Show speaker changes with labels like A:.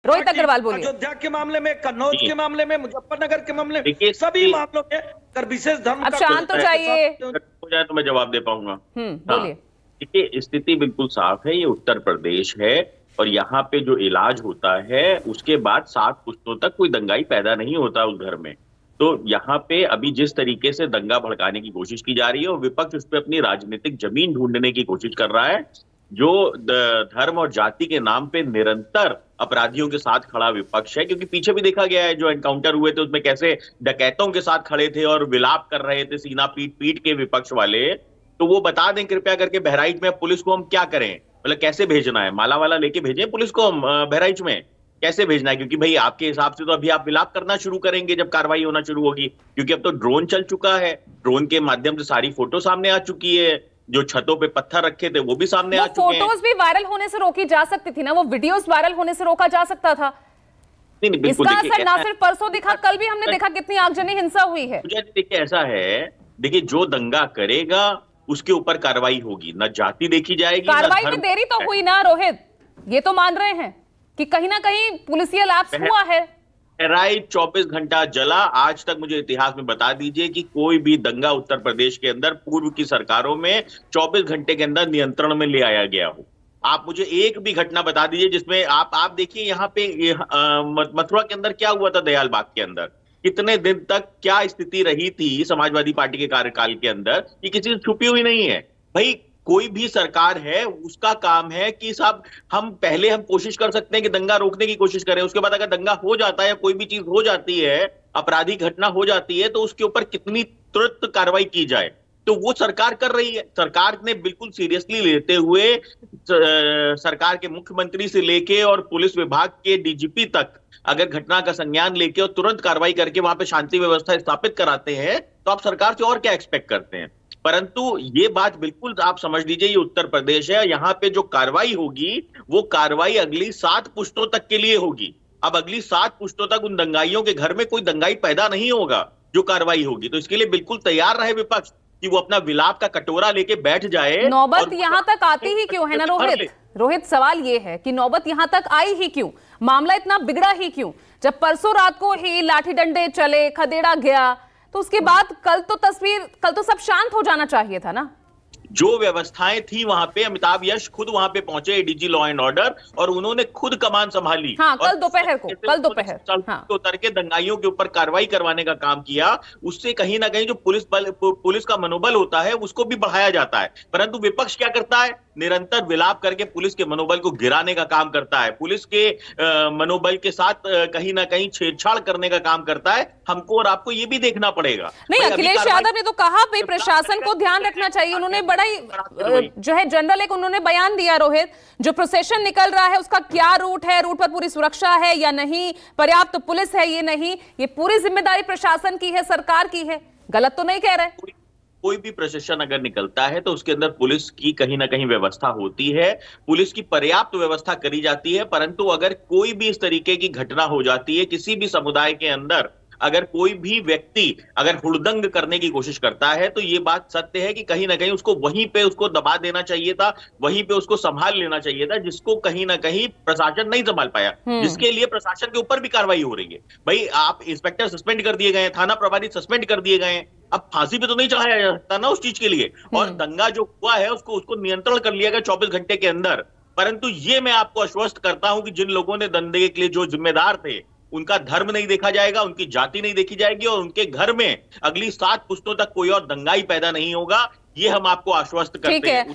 A: रोहित अग्रवाल बोलिए।
B: अयोध्या के मामले में, कन्नौज के मामले में, मुजफ्फरनगर के मामले में, सभी मामलों में अगर विशेष धर्म
A: अब शांत हो जाइए,
C: हो जाए तो मैं जवाब दे पाऊंगा।
A: बोलिए।
C: देखिए, स्थिति बिल्कुल साफ है। ये उत्तर प्रदेश है और यहाँ पे जो इलाज होता है उसके बाद 7 पुश्तों तक कोई दंगाई पैदा नहीं होता उस घर में। तो यहाँ पे अभी जिस तरीके से दंगा भड़काने की कोशिश की जा रही है और विपक्ष उस पर अपनी राजनीतिक जमीन ढूंढने की कोशिश कर रहा है, जो धर्म और जाति के नाम पे निरंतर अपराधियों के साथ खड़ा विपक्ष है। क्योंकि पीछे भी देखा गया है, जो एनकाउंटर हुए थे उसमें कैसे डकैतों के साथ खड़े थे और विलाप कर रहे थे सीना पीट पीट के विपक्ष वाले। तो वो बता दें कृपया करके बहराइच में पुलिस को हम क्या करें, मतलब कैसे भेजना है? माला वाला लेके भेजें पुलिस को हम बहराइच में? कैसे भेजना है? क्योंकि भाई आपके हिसाब से तो अभी आप विलाप करना शुरू करेंगे जब कार्रवाई होना शुरू होगी, क्योंकि अब तो ड्रोन चल चुका है। ड्रोन के माध्यम से सारी फोटो सामने आ चुकी है, जो छतों पे पत्थर रखे थे वो भी सामने आ चुके हैं।
A: फोटोज भी वायरल होने से रोकी जा सकती थी ना, वो वीडियोस वायरल होने से रोका जा सकता था।
C: नहीं, बिल्कुल।
A: इसका असर ना सिर्फ परसों दिखा, कल भी हमने देखा कितनी आगजनी हिंसा हुई है।
C: देखिए ऐसा है, देखिए जो दंगा करेगा उसके ऊपर कार्रवाई होगी, न जाति देखी जाएगी।
A: कार्रवाई में देरी तो हुई ना रोहित, ये तो मान रहे हैं कि कहीं ना कहीं पुलिसिया लैप्स हुआ है।
C: बहराइच 24 घंटा जला। आज तक मुझे इतिहास में बता दीजिए कि कोई भी दंगा उत्तर प्रदेश के अंदर पूर्व की सरकारों में 24 घंटे के अंदर नियंत्रण में ले आया गया हो। आप मुझे एक भी घटना बता दीजिए जिसमें आप देखिए यहाँ पे मथुरा के अंदर क्या हुआ था, दयाल बाग के अंदर कितने दिन तक क्या स्थिति रही थी समाजवादी पार्टी के कार्यकाल के अंदर, ये किसी से छुपी हुई नहीं है। भाई कोई भी सरकार है, उसका काम है कि साहब हम कोशिश कर सकते हैं कि दंगा रोकने की कोशिश करें, उसके बाद अगर दंगा हो जाता है या कोई भी चीज हो जाती है, आपराधिक घटना हो जाती है, तो उसके ऊपर कितनी तुरंत कार्रवाई की जाए, तो वो सरकार कर रही है। सरकार ने बिल्कुल सीरियसली लेते हुए सरकार के मुख्यमंत्री से लेके और पुलिस विभाग के डीजीपी तक अगर घटना का संज्ञान लेके और तुरंत कार्रवाई करके वहां पे शांति व्यवस्था स्थापित कराते हैं, तो आप सरकार से और क्या एक्सपेक्ट करते हैं? परंतु ये बात बिल्कुल आप समझ लीजिए, ये उत्तर प्रदेश है, यहाँ पे जो कार्रवाई होगी वो कार्रवाई अगली 7 पुश्तों तक के लिए होगी। अब अगली 7 पुश्तों तक उन दंगाइयों के घर में कोई दंगाई पैदा नहीं होगा जो कार्रवाई होगी। तो इसके लिए बिल्कुल तैयार रहे विपक्ष कि वो अपना विलाप का कटोरा लेके बैठ जाए।
A: नौबत यहाँ तक आती ही क्यों है ना रोहित, सवाल ये है कि नौबत यहाँ तक आई ही क्यों, मामला इतना बिगड़ा ही क्यों? जब परसों रात को ही लाठी डंडे चले, खदेड़ा गया, तो उसके बाद कल तो सब शांत हो जाना चाहिए था ना।
C: जो व्यवस्थाएं थी वहां पे, अमिताभ यश खुद वहां पे पहुंचे, एडीजी लॉ एंड ऑर्डर, और उन्होंने खुद कमान संभाली।
A: हाँ, कल दोपहर
C: उतर के दंगाइयों के ऊपर कार्रवाई करवाने का काम किया। उससे कहीं ना कहीं जो पुलिस का मनोबल होता है उसको भी बढ़ाया जाता है। परंतु विपक्ष क्या करता है? निरंतर विलाप करके पुलिस के मनोबल को गिराने का काम करता है, पुलिस के मनोबल के साथ कहीं ना कहीं छेड़छाड़ करने का काम करता है। हमको और आपको ये भी देखना पड़ेगा।
A: नहीं, अखिलेश यादव ने तो कहा भाई प्रशासन को ध्यान रखना चाहिए। उन्होंने बड़ा ही जो है जनरल एक उन्होंने बयान दिया रोहित, जो प्रोसेशन निकल रहा है उसका क्या रूट है, रूट पर पूरी सुरक्षा है या नहीं, पर्याप्त तो पुलिस है ये नहीं, ये पूरी जिम्मेदारी प्रशासन की है, सरकार की है। गलत तो नहीं कह रहे?
C: कोई भी प्रशासन अगर निकलता है तो उसके अंदर पुलिस की कहीं ना कहीं व्यवस्था होती है, पुलिस की पर्याप्त व्यवस्था करी जाती है। परंतु अगर कोई भी इस तरीके की घटना हो जाती है किसी भी समुदाय के अंदर, अगर कोई भी व्यक्ति अगर हुड़दंग करने की कोशिश करता है, तो ये बात सत्य है कि कहीं ना कहीं उसको वहीं पे उसको दबा देना चाहिए था, वहीं पे उसको संभाल लेना चाहिए था, जिसको कहीं ना कहीं प्रशासन नहीं संभाल पाया, जिसके लिए प्रशासन के ऊपर भी कार्रवाई हो रही है। भाई आप इंस्पेक्टर सस्पेंड कर दिए गए, थाना प्रभारी सस्पेंड कर दिए गए, अब फांसी पे तो नहीं चढ़ाया जा सकता ना उस चीज के लिए। और दंगा जो हुआ है उसको नियंत्रण कर लिया गया 24 घंटे के अंदर। परंतु ये मैं आपको आश्वस्त करता हूं कि जिन लोगों ने दंगे के लिए जो जिम्मेदार थे, उनका धर्म नहीं देखा जाएगा, उनकी जाति नहीं देखी जाएगी, और उनके घर में अगली 7 पुश्तों तक कोई और दंगाई पैदा नहीं होगा। ये हम आपको आश्वस्त करते हैं।